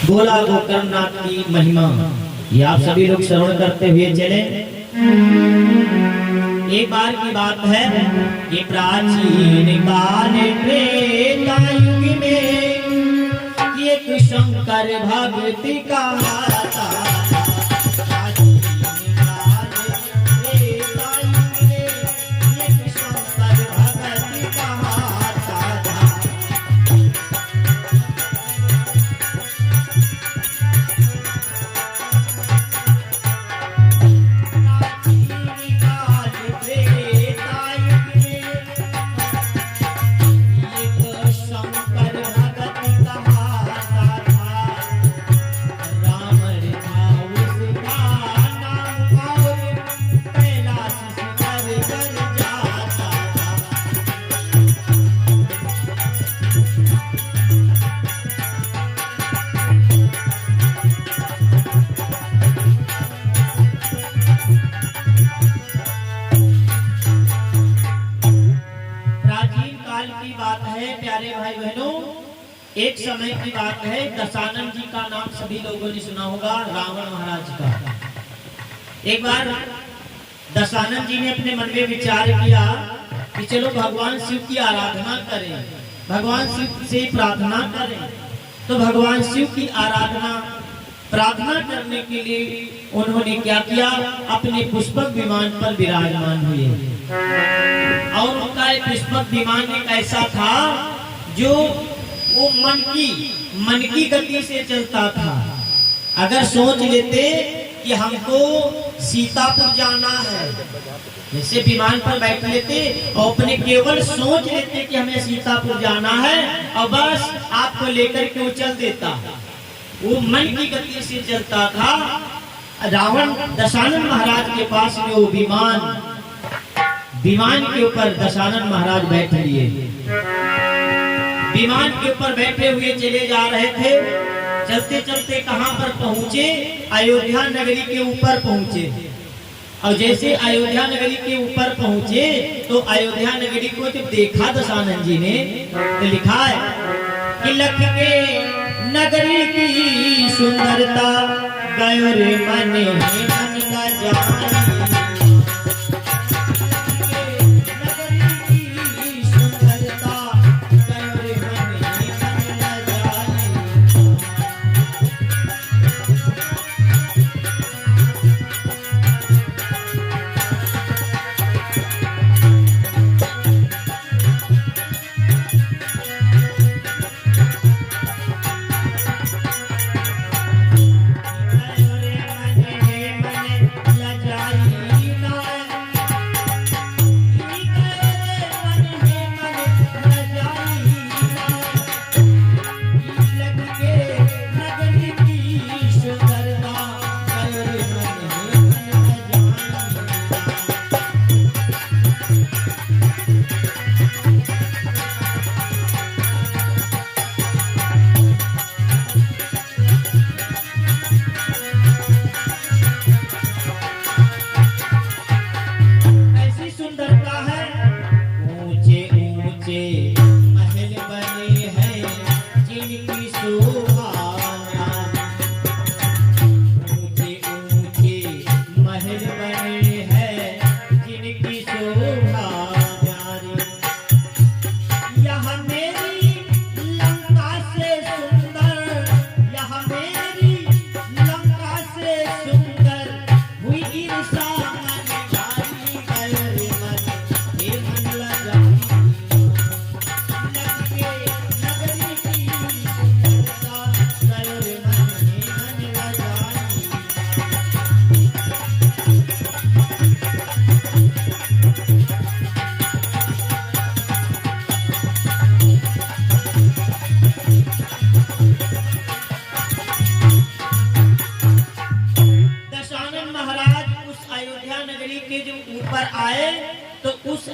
बोला गोकर्णनाथ की महिमा ये आप सभी लोग श्रवण करते हुए चले। एक बार की बात है कि प्राचीन काल त्रेता युग में एक शंकर भक्ति का एक समय की बात है। दशानन जी का नाम सभी लोगों ने सुना होगा, रावण महाराज का। एक बार दशानन जी ने अपने मन में विचार किया कि चलो भगवान शिव की आराधना करें, भगवान शिव से प्रार्थना करें। तो भगवान शिव की प्रार्थना करने के लिए उन्होंने क्या किया, अपने पुष्पक विमान पर विराजमान हुए। और उनका पुष्पक विमान एक ऐसा था जो वो मन की गति से चलता था। अगर सोच लेते कि हमको सीतापुर जाना है, जैसे विमान पर बैठ लेते और अपने केवल सोच लेते कि हमें सीतापुर जाना है और बस आपको लेकर के वो चल देता। वो मन की गति से चलता था। रावण दशानन महाराज के पास में वो विमान के ऊपर दशानन महाराज बैठ लिए। विमान के ऊपर बैठे हुए चले जा रहे थे। चलते चलते कहां पर पहुंचे, अयोध्या नगरी के ऊपर पहुंचे। और जैसे अयोध्या नगरी के ऊपर पहुंचे तो अयोध्या नगरी को जब देखा दशानन जी ने तो लिखा है कि लख के नगरी की सुंदरता गयो रे मन का जान।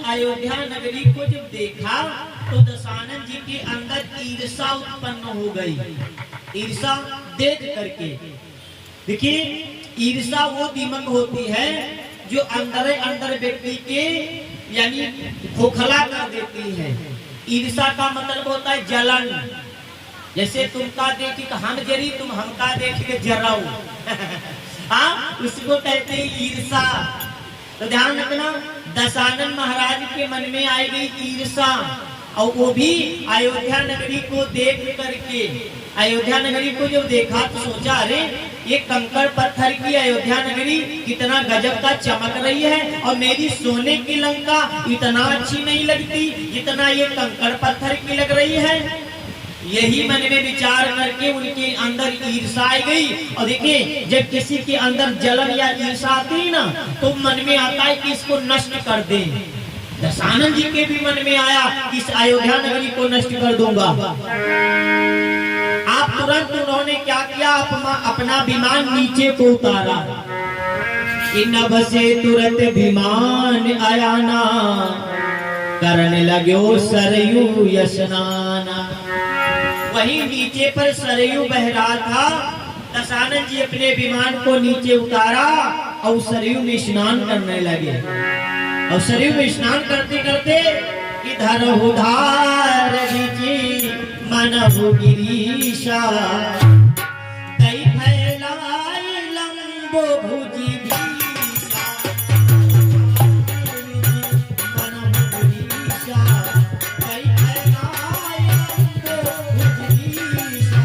अयोध्या नगरी को जब देखा तो दशानन जी के अंदर ईर्षा उत्पन्न हो गई। ईर्षा देख करके देखिए, ईर्षा वो दिमक होती है जो अंदर अंदर व्यक्ति के यानी खोखला कर देती है। ईर्षा का मतलब होता है जलन। जैसे तुमका देखी हम जरी, तुम हमका देख के जराऊ। हाँ, उसको कहते हैं ईर्षा। तो ध्यान रखना, दशानन महाराज के मन में आई गई ईर्षा, और वो भी अयोध्या नगरी को देख करके। अयोध्या नगरी को जब देखा तो सोचा, अरे ये कंकड़ पत्थर की अयोध्या नगरी कितना गजब का चमक रही है, और मेरी सोने की लंका इतना अच्छी नहीं लगती जितना ये कंकड़ पत्थर की लग रही है। यही मन में विचार करके उनके अंदर ईर्षा आई गई। और देखिए, जब किसी के अंदर जलन या ईर्षा आती है ना, तो मन में आता है कि इसको नष्ट कर दे। दशानन जी के भी मन में आया कि इस अयोध्या नगरी को नष्ट कर दूंगा। आप तुरंत उन्होंने क्या किया, अपना विमान नीचे को उतारा। नभ से तुरंत विमान आया ना, करने लगे सरयू स्नाना। वहीं नीचे पर सरयू बह रहा था। दशानन जी अपने विमान को नीचे उतारा और सरयू में स्नान करने लगे। और सरयू में स्नान करते करते इधर उधार जी मनहु गिरीशा, कई फैलाई लंबो भुजी भीषा, मनहु गिरीशा, कई फैलाई लंबो भुजी भीषा।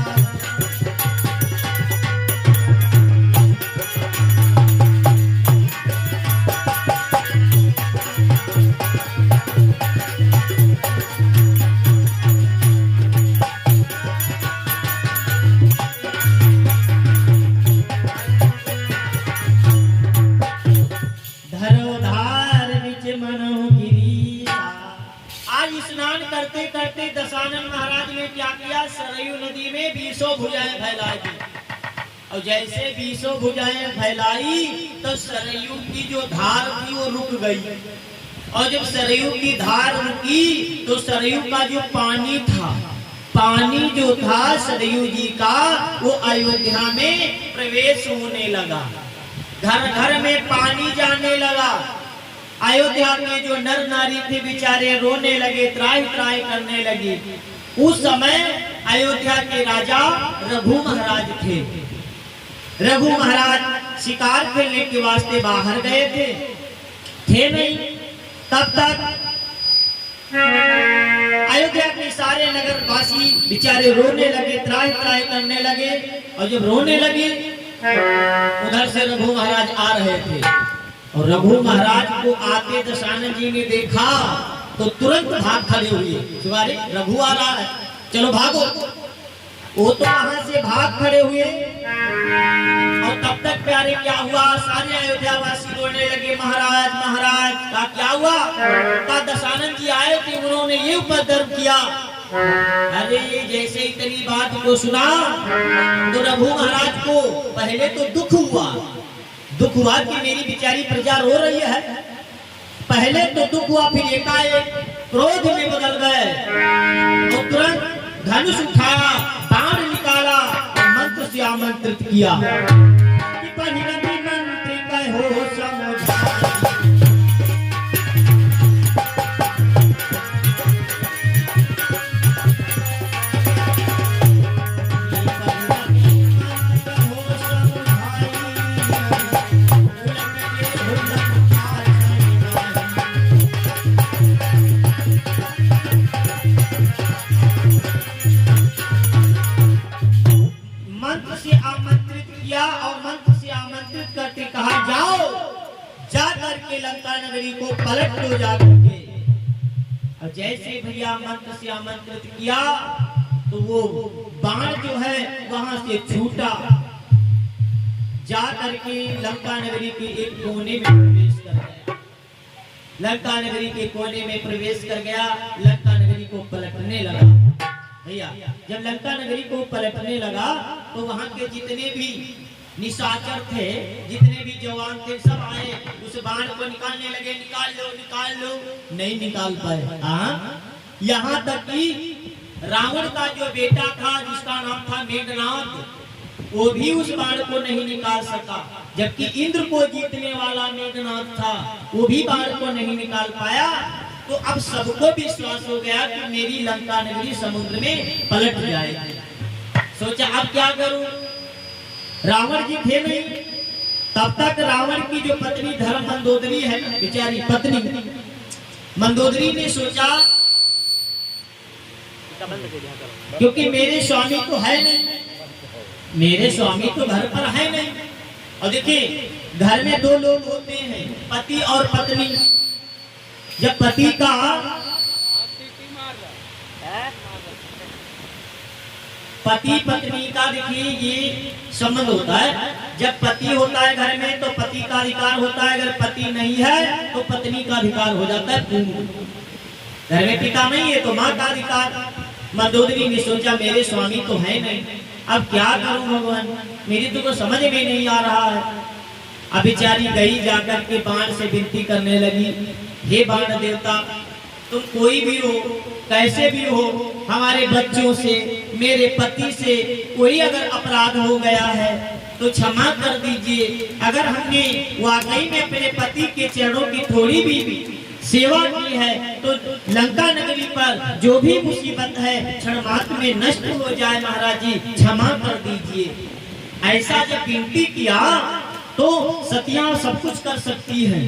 स्नान करते करते दशानन महाराज ने क्या किया, सरयू नदी में 20 भुजाएं फैलाई दी। और जैसे 20 भुजाएं फैलाई तो सरयू की जो धार थी वो रुक गई। और जब सरयू की धार रुकी तो सरयू का जो पानी था, पानी जो था सरयू जी का, वो अयोध्या में प्रवेश होने लगा। घर घर में पानी जाने लगा। अयोध्या के जो नर नारी थे बेचारे रोने लगे, त्राहि त्राहि करने लगे। उस समय अयोध्या के राजा रघु महाराज थे। रघु महाराज शिकार खेलने के वास्ते बाहर गए थे नहीं। तब तक अयोध्या के सारे नगर वासी बेचारे रोने लगे, त्राहि त्राहि करने लगे। और जब रोने लगे, उधर से रघु महाराज आ रहे थे। और रघु महाराज को आते दशानन जी ने देखा तो तुरंत भाग खड़े हुए। तुम्हारे रघु आ रहा है, चलो भागो। वो तो वहां से भाग खड़े हुए। और तब तक प्यारे क्या हुआ, सारे अयोध्या वासी रोने लगे, महाराज महाराज का क्या हुआ। का दशानन जी आए थे, उन्होंने ये उपद्रव किया। अरे जैसे इतनी बात को सुना तो रघु महाराज को पहले तो दुख हुआ कि मेरी बेचारी प्रजा रो रही है। पहले तो दुख हुआ, फिर एकाएक क्रोध में बदल गए। तो तुरंत धनुष उठाया, बाण निकाला और मंत्र से आमंत्रित किया कि पहिरति मंत्री कहो समझा। लंका नगरी को पलट लो जाकर के। और जैसे भैया मंत्र से आमंत्रित किया तो वो बाण जो है वहां से छूटा, जाकर के लंका नगरी के एक कोने में प्रवेश कर गया। लंका नगरी के कोने में प्रवेश कर गया, लंका नगरी को पलटने लगा। भैया जब लंका नगरी को पलटने लगा तो वहां के जितने भी निशाचर थे, जितने भी जवान थे, सब आए उस बाण को निकालने लगे। निकाल लो, नहीं निकाल पाए। यहाँ तक कि रावण का जो बेटा था जिसका नाम था मेघनाथ, वो भी उस बाण को नहीं निकाल सका। जबकि इंद्र को जीतने वाला मेघनाथ था, वो भी बाण को नहीं निकाल पाया। तो अब सबको विश्वास हो गया कि मेरी लंका नगरी समुद्र में पलट जाएगी। सोचा अब क्या करूं, रावण जी थे नहीं। तब तक रावण की जो पत्नी धर्म मंदोदरी है, बेचारी पत्नी मंदोदरी ने सोचा क्योंकि मेरे स्वामी तो है नहीं, मेरे स्वामी तो घर पर है नहीं। और देखिए घर में दो लोग होते हैं, पति और पत्नी। जब पति का पति पत्नी का देखिए ये संबंध होता है। जब पति होता है घर में तो पति का अधिकार होता है, अगर पति नहीं है तो पत्नी का अधिकार हो जाता है पूर्ण। घर में पिता नहीं है तो माँ का अधिकार। मंदोदरी ने सोचा मेरे स्वामी तो है नहीं, अब क्या करूं भगवान, मेरी तो कुछ समझ में नहीं आ रहा है। अब बेचारी गई जाकर के बाण से विनती करने लगी, हे बाण देवता तुम कोई भी हो, कैसे भी हो, हमारे बच्चों से, मेरे पति से कोई अगर अपराध हो गया है तो क्षमा कर दीजिए। अगर हमने वाकई में अपने पति के चरणों की थोड़ी भी सेवा की है तो लंका नगरी पर जो भी मुसीबत है क्षण मात्र में नष्ट हो जाए, महाराज जी क्षमा कर दीजिए। ऐसा जब विनती किया तो सतियां सब कुछ कर सकती हैं,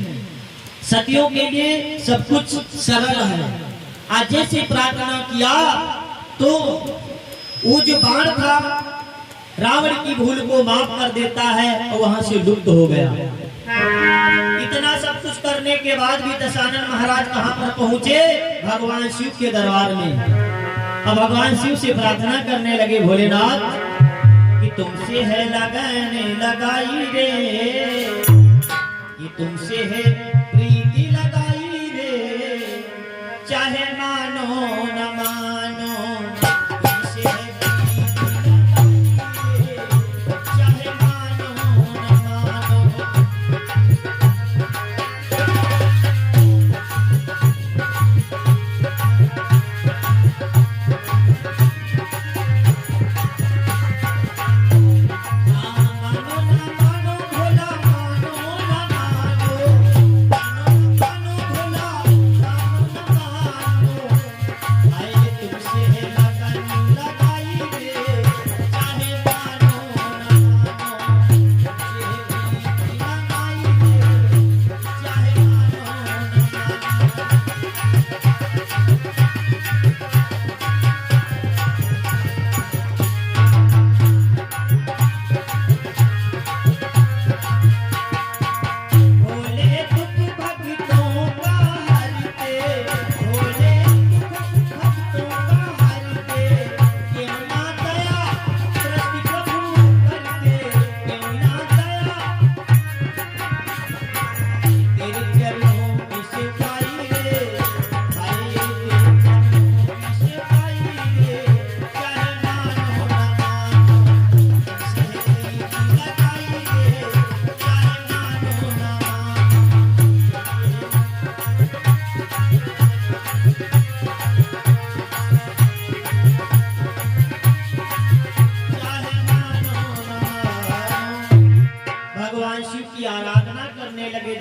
सतियों के लिए सब कुछ सरल है। आज जैसे प्रार्थना किया तो वो जो बाण था रावण की भूल को माफ कर देता है और वहां से लुप्त हो गया। इतना सब कुछ करने के बाद भी दशानन महाराज कहां पर पहुंचे, भगवान शिव के दरबार में। अब भगवान शिव से प्रार्थना करने लगे, भोलेनाथ कि तुमसे है लगन लगाई रे, कि तुमसे है प्रीति लगाई रे, चाहे मानो न मानो, तुमसे है प्रीति लगाई रे, चाहे मानो न मानो।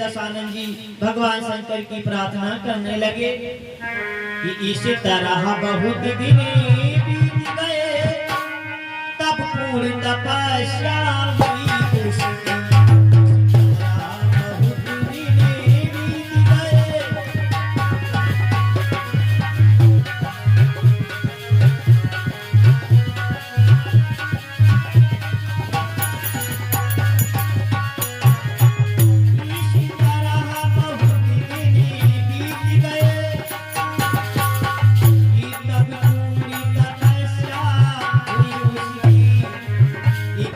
दशानन जी भगवान शंकर की प्रार्थना करने लगे कि इस तरह बहुत दिन बीत गए, तब पूर्ण तपस्या हुई उसकी।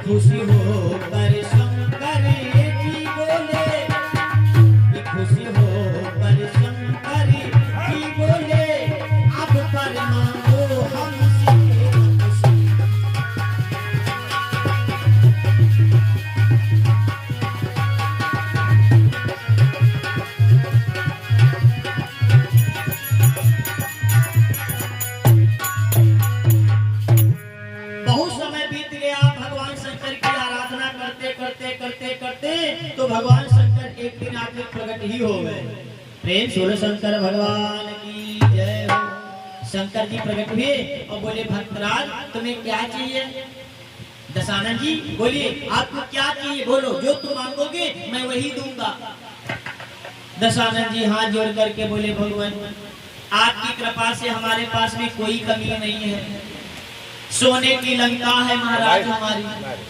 खुशी हो पर शंकर जी बोले, खुशी हो पर शंकर जी बोले, अब पर मांगो हमसे खुशी। बहुत समय बीत गया, भगवान शंकर की आराधना करते करते करते करते तो भगवान शंकर एक दिन आके प्रकट ही हो गए। प्रेम सूर्य शंकर भगवान की जय हो। शंकर जी प्रकट हुए और बोले भक्तराज तुम्हें क्या चाहिए? दशानन जी बोलिए आपको क्या चाहिए, बोलो, जो तुम मांगोगे मैं वही दूंगा। दशानन जी हाथ जोड़ करके बोले भगवान आपकी कृपा से हमारे पास में कोई कमी नहीं है। सोने की लंका है महाराज हमारी,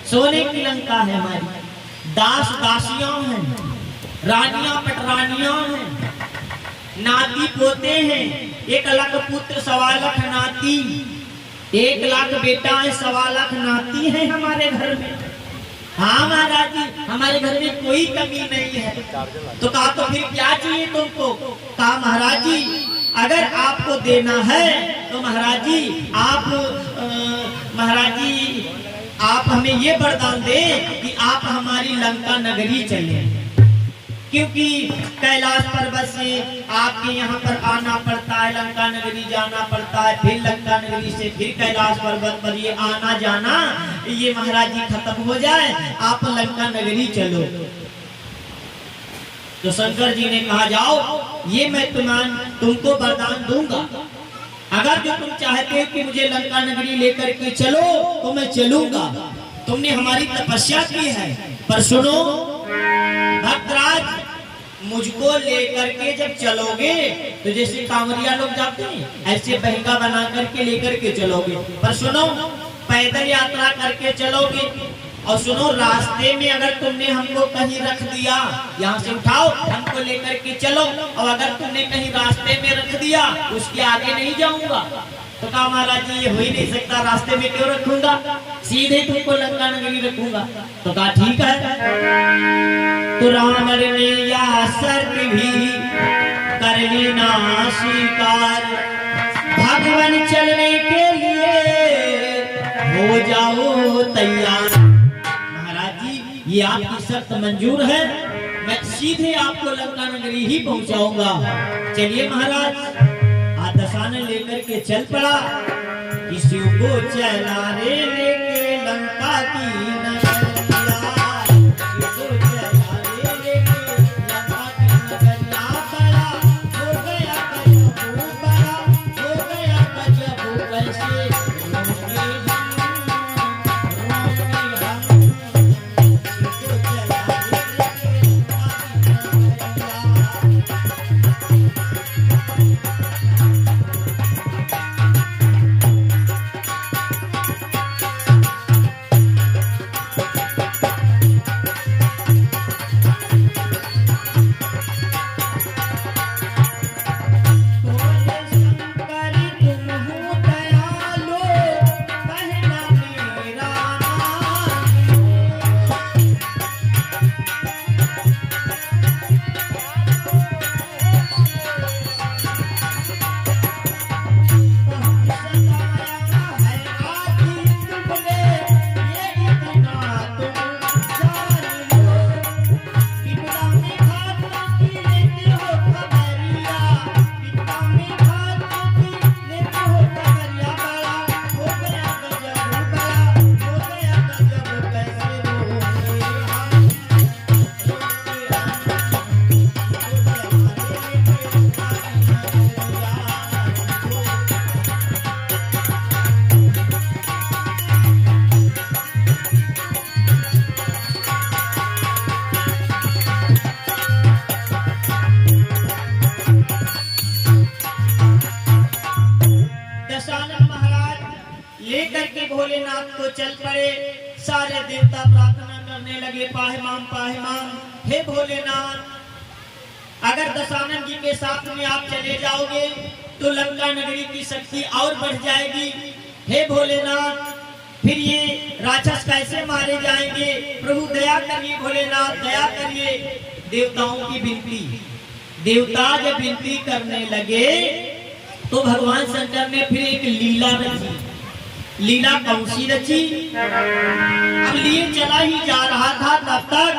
सोने की लंका है हमारी, दास दासियां हैं, रानियां पटरानियां हैं, नाती पोते हैं, 1 लाख पुत्र 1.25 लाख नाती, 1 लाख बेटा है 1.25 लाख नाती है हमारे घर में। हाँ महाराज जी हमारे घर में कोई कमी नहीं है। तो कहा तो फिर क्या चाहिए तुमको? कहा महाराज जी अगर आपको देना है तो महाराज जी आप हमें ये वरदान दे कि आप हमारी लंका नगरी चले, क्योंकि कैलाश पर्वत से आपके यहाँ पर आना पड़ता है, लंका नगरी जाना पड़ता है, फिर लंका नगरी से फिर कैलाश पर्वत पर ये आना जाना ये महाराज जी खत्म हो जाए, आप लंका नगरी चलो। तो शंकर जी ने कहा जाओ ये मैं तुमको वरदान दूंगा, अगर जो तुम चाहते हो कि मुझे लंका नगरी लेकर के चलो तो मैं चलूंगा, तुमने हमारी तपस्या की है। पर सुनो भक्तराज मुझको लेकर के जब चलोगे तो जैसे कांवरिया लोग जाते हैं ऐसे बहंगा बना करके लेकर के चलोगे, पर सुनो पैदल यात्रा करके चलोगे। और सुनो रास्ते में अगर तुमने हमको कहीं रख दिया, यहाँ से उठाओ हमको लेकर के चलो, और अगर तुमने कहीं रास्ते में रख दिया उसके आगे नहीं जाऊंगा। तो कहा महाराज जी ये हो ही नहीं सकता, रास्ते में क्यों रखूंगा, सीधे तुमको लंका नगरी रखूंगा। तो कहा ठीक है। तो रावण ने या शर्त भी कर लेना स्वीकार, भगवान चलने के लिए हो जाओ तैयार। महाराज जी ये आपकी शर्त मंजूर है, मैं सीधे आपको लंका नगरी ही पहुंचाऊंगा। चलिए महाराज। दशानन लेकर के चल पड़ा, किसी को चला रे लेके लंका की भोलेनाथ को चल पड़े। सारे देवता प्रार्थना करने लगे, पाहिमाम पाहिमाम, हे भोलेनाथ अगर दशानन जी के साथ में आप चले जाओगे तो लंका नगरी की शक्ति और बढ़ जाएगी। हे भोलेनाथ फिर ये राक्षस कैसे मारे जाएंगे, प्रभु दया करिए, भोलेनाथ दया करिए। देवताओं की विनती, देवता जब विनती करने लगे तो भगवान शंकर ने फिर एक लीला रची। लीला कौन सी रची? अब लिए चला ही जा रहा था, तब तक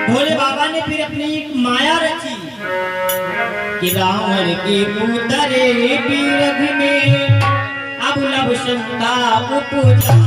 भोले बाबा ने फिर अपनी एक माया रची कि रावण के पुतरे बीरघ में अब लव शंका उपजा।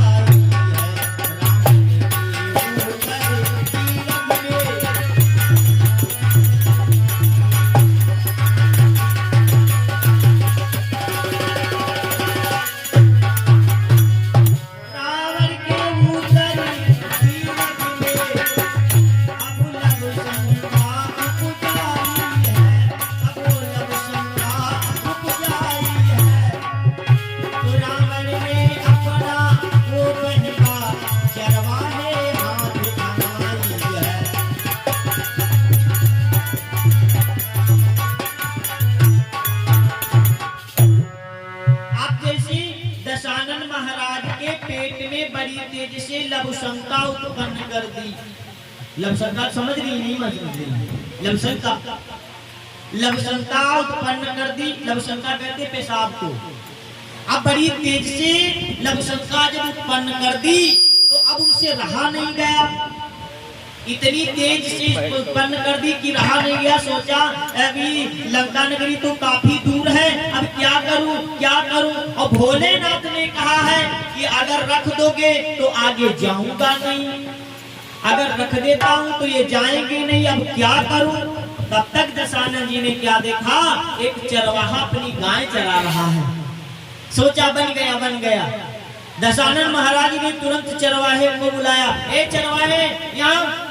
बड़ी तेज से लवशंका उत्पन्न कर दी। लवशंका समझ रही नहीं समझ रही? लवशंका उत्पन्न कर दी। लवशंका कहते पेशाब को। अब बड़ी तेज से लवशंका जब उत्पन्न कर दी तो अब उनसे रहा नहीं गया। इतनी तेज से उत्पन्न कर दी कि रहा नहीं गया। सोचा अभी लंका नगरी तो काफी दूर है, अब क्या करूं क्या करूं। और भोलेनाथ ने कहा है कि अगर रख दोगे तो आगे जाऊंगा नहीं, अगर रख देता हूं तो ये जाएंगे नहीं, अब क्या करूं। तब तक दशानन जी ने क्या देखा, एक चरवाहा अपनी गाय चरा रहा है। सोचा बन गया बन गया। दशानन महाराज ने तुरंत चरवाहे को बुलाया, ए चरवाहे यहाँ।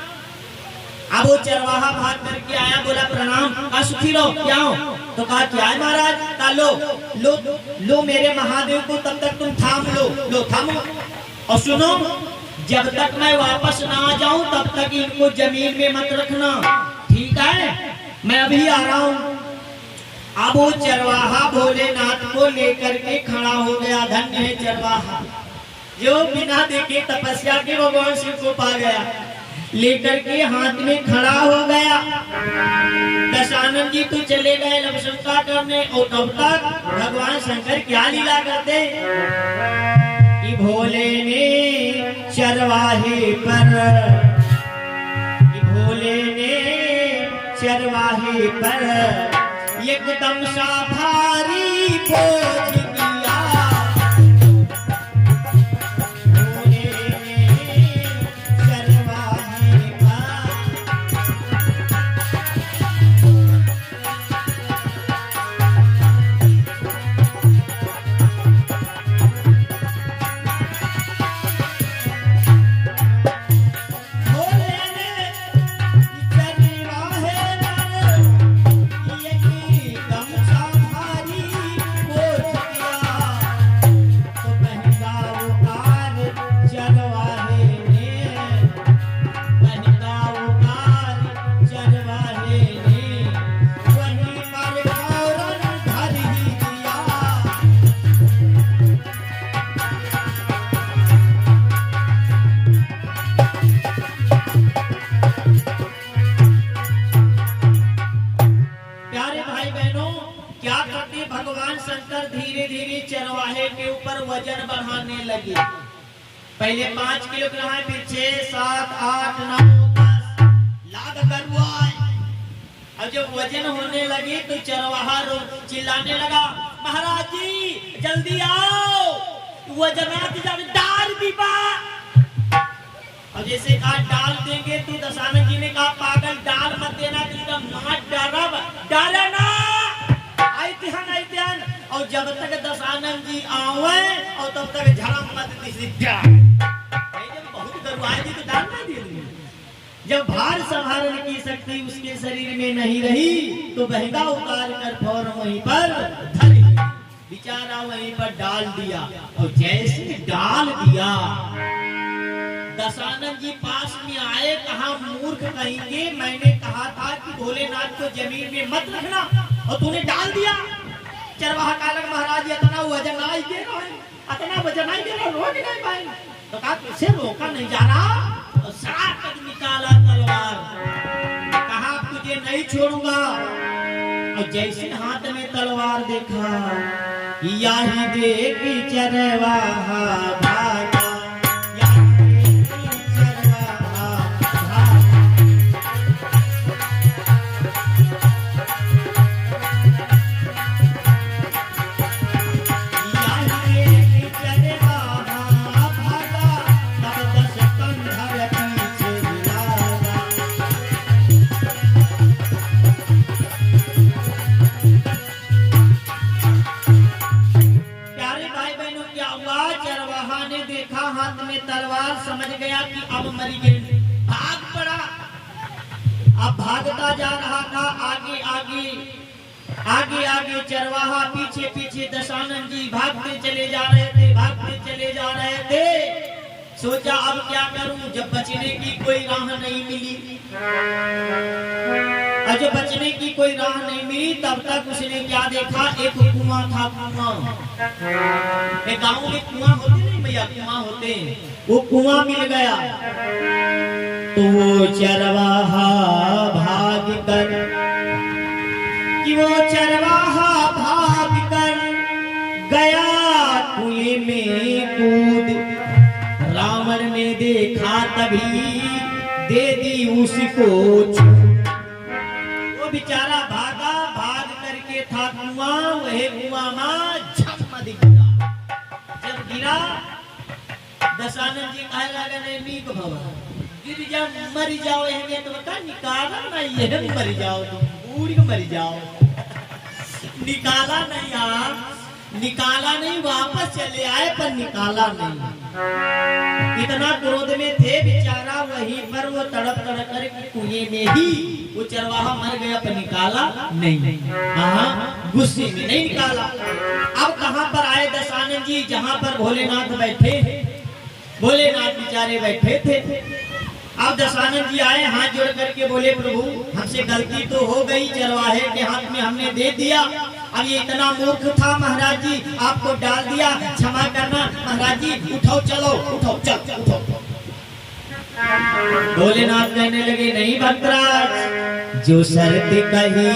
अब वो चरवाहा भाग करके आया, बोला प्रणाम। कहा सुखी रहो, क्या हो? तो कहा क्या है महाराज? कहा लो लो लो मेरे महादेव को तब तक तुम थाम लो थामो। और सुनो, जब तक मैं वापस ना आ जाऊं तब तक इनको जमीन में मत रखना, ठीक है? मैं अभी आ रहा हूं। अब वो चरवाहा भोलेनाथ को लेकर के खड़ा हो गया। धन्य है चरवाहा जो बिना देखे तपस्या के भगवान शिव को पा गया। लेकर के हाथ में खड़ा हो गया। दशानन जी तो चले गए लवशंका करने। और तब तक भगवान शंकर क्या लीला करते कि भोले ने चरवाहे पर, एकदम सा भारी बोझ दिया। भोले ने चरवाहे पर वजन बढ़ाने लगे। पहले 5 किलोग्राम है, फिर 6, 7, 8, 9, 10 लाख गरुआ। और जब वजन होने लगे तो चरवाहा चिल्लाने लगा, महाराज जी जल्दी आओ, वजनात डाल दीपा। और जैसे कहा डाल देंगे तो दशानन जी ने कहा पागल डाल मत देना, डाले ना आइत्यान। और जब तक दशानन जी आवे और तब तक झड़म मत दिसी। जब बहुत गरुआई जी तो डाल ना दिए। जब भार संभालने की शक्ति उसके शरीर में नहीं रही तो बहंगा उतार कर फौरन वहीं पर धरी, बेचारा वहीं पर डाल दिया। और जैसे डाल दिया दशानन जी पास में आए, कहा मूर्ख कहेंगे, मैंने कहा था कि भोलेनाथ को जमीन में मत रखना और तूने डाल दिया। चरवाहा कालक महाराज इतना वजन आई दे रहा है, इतना वजन आई दे रहा, रोक नहीं पाए। तो कहा तुझसे रोका नहीं जा रहा। तो साथ निकाला तलवार, कहा तुझे नहीं छोड़ूंगा। और जैसे हाथ में तलवार देखा, यही देख चरवाहा भागा। तलवार समझ गया कि अब मरी गई, भाग पड़ा। अब भागता जा रहा था, आगे आगे आगे आगे चरवाहा, पीछे पीछे दशानन जी भागते चले जा रहे थे, भागते चले जा रहे थे। सोचा अब क्या करूं, जब बचने की कोई राह नहीं मिली। और जब बचने की कोई राह नहीं मिली तब तक उसने क्या देखा, एक कुआं था। कुआं, एक गांव में कुआं होते नहीं, भैया कुआं होते हैं, वो कुआं मिल गया। तो वो चरवाहा भाग कर, कि वो चरवाहा भाग कर गया कुएं में कूद। रावण ने देखा तभी दे दी उसको छूट। वो बेचारा भागा, भाग करके था कुआं, वही कुआं में झम गिरा। जब गिरा दशानन जी कहे लगा नहीं नीक भवा गिर जा मर जाओ, है तो बता निकाला नहीं है, मर जाओ तुम बूढ़ी मर जाओ। निकाला नहीं यार, निकाला नहीं, वापस चले आए पर निकाला नहीं। इतना क्रोध में थे बेचारा, वहीं पर वो तड़प तड़प कर कुएं में ही वो चरवाहा मर गया, पर निकाला नहीं। हाँ, गुस्से में नहीं निकाला। अब कहां पर आए दशानन जी, जहां पर भोलेनाथ बैठे, भोलेनाथ बेचारे बैठे थे। अब दशानन जी आए, हाथ जोड़ करके बोले प्रभु हमसे गलती तो हो गई, चरवाहे के हाथ में हमने दे दिया। अब ये इतना मूर्ख था महाराज जी, आपको डाल दिया, क्षमा करना महाराज जी, उठो चलो, उठो चल उठो। भोलेनाथ कहने लगे नहीं भक्तराज, जो शर्त कही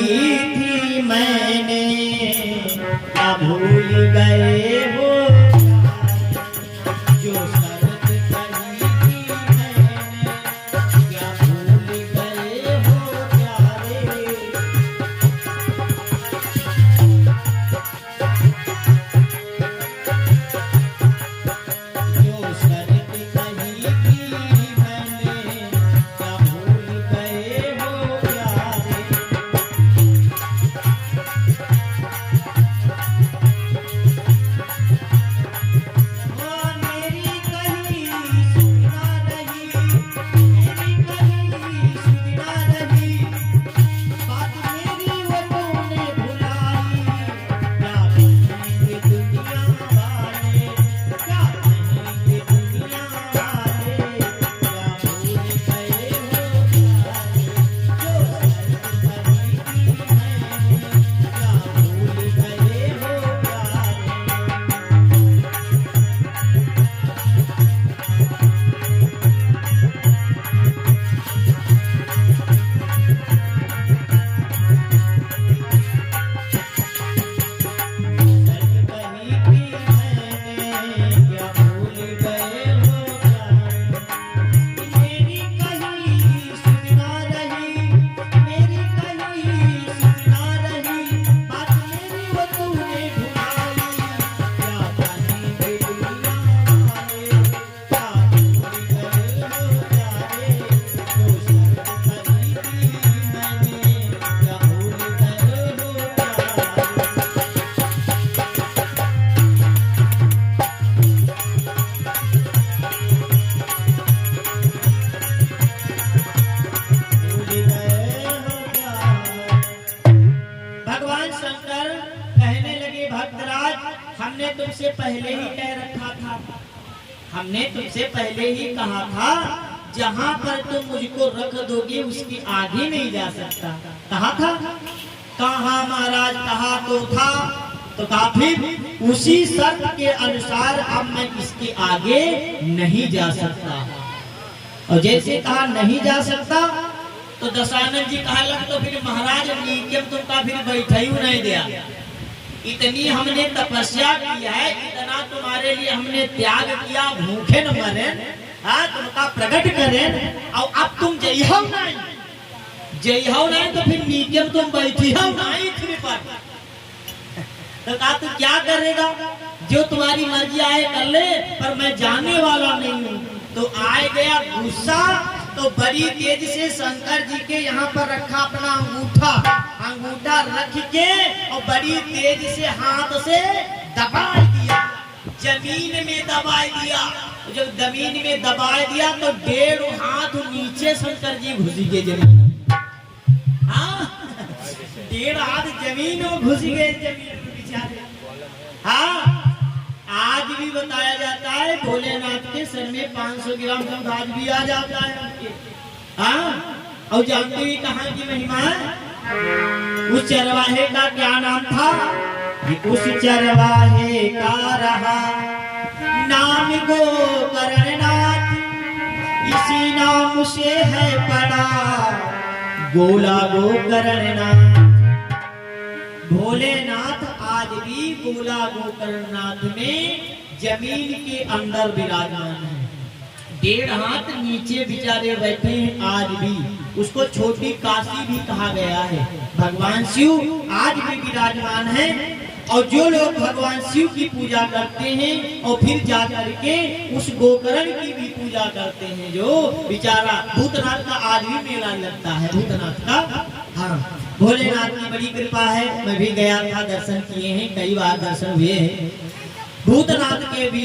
थी मैंने क्या भूल गए हो, जो शर्त कही थी मैंने क्या भूल गए हो प्यारे। जो शर्त कही थी मैंने क्या भूल गए हो प्यारे। हमने तुमसे पहले ही कह रखा था, हमने तुमसे पहले ही कहा था, जहां पर तुम मुझको रख दोगे उसके आगे नहीं जा सकता। कहा था, कहा महाराज, कहा तो था, तो फिर उसी शर्त के अनुसार अब मैं इसके आगे नहीं जा सकता। और जैसे कहा नहीं जा सकता, तो दशानन जी कहा लग तो फिर महाराज नीकेम तुमका फिर बैठा ही नहीं दिया। इतनी हमने तपस्या की है, इतना तुम्हारे लिए हमने त्याग किया, भूखे न मरे, तुमका प्रकट करें, और अब तुम जइहो नहीं, जइहो नहीं, तो फिर नीकेम तुम बैठी हो नहीं फिर पर। तो कहा तू क्या करेगा, जो तुम्हारी मर्जी आए कर ले, पर मैं जाने वाला नहीं हूँ। तो आए गया गुस्सा, तो बड़ी तेज से शंकर जी के यहाँ पर रखा अपना अंगूठा, अंगूठा रख के और बड़ी तेज से हाथ से दबा दिया, जमीन में दबा दिया। जब जमीन में दबा दिया तो 1.5 हाथ नीचे शंकर जी घुस गए जमीन। हाँ, 1.5 हाथ जमीन में घुस गए जमीन में बेचारे। हाँ, आज भी बताया जाता है भोलेनाथ के सर में 500 ग्राम दूध आज भी आ जाता है उनके। हाँ, और जानते ही कहाँ की महिमा है। उस चरवाहे का क्या नाम था, उस चरवाहे का रहा नाम गोकर्णनाथ इसी नाम से है पड़ा गोला गोकर्णनाथ। भोलेनाथ आज भी गोला गोकर्णनाथ में जमीन के अंदर विराजमान है। 1.5 हाथ नीचे बिचारे बैठे हैं आज भी। उसको छोटी काशी भी कहा गया है। भगवान शिव आज भी विराजमान है। और जो लोग भगवान शिव की पूजा करते हैं और फिर जा करके उस गोकर्ण की भी पूजा करते हैं, जो बेचारा भूतनाथ का आज भी मेला लगता है भूतनाथ का। हाँ, भोलेनाथ की बड़ी कृपा है। मैं भी गया था, दर्शन किए हैं, कई बार दर्शन हुए हैं। भूतनाथ के भी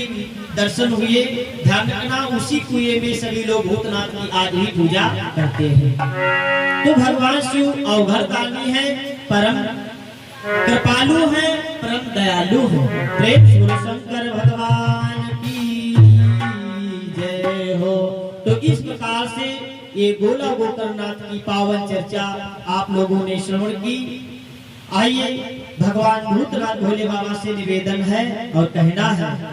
दर्शन हुए। ध्यान रखना, उसी कुएं में सभी लोग भूतनाथ की आज भी पूजा करते हैं। तो भगवान शिव अवघड़दानी है, परम कृपालु है, परम दयालु है। प्रेम शिव शंकर भगवान की जय हो। तो इस प्रकार से ये गोला गोकर्णनाथ की पावन चर्चा आप लोगों ने श्रवण की। आइए भगवान भूतनाथ भोले बाबा से निवेदन है और कहना है।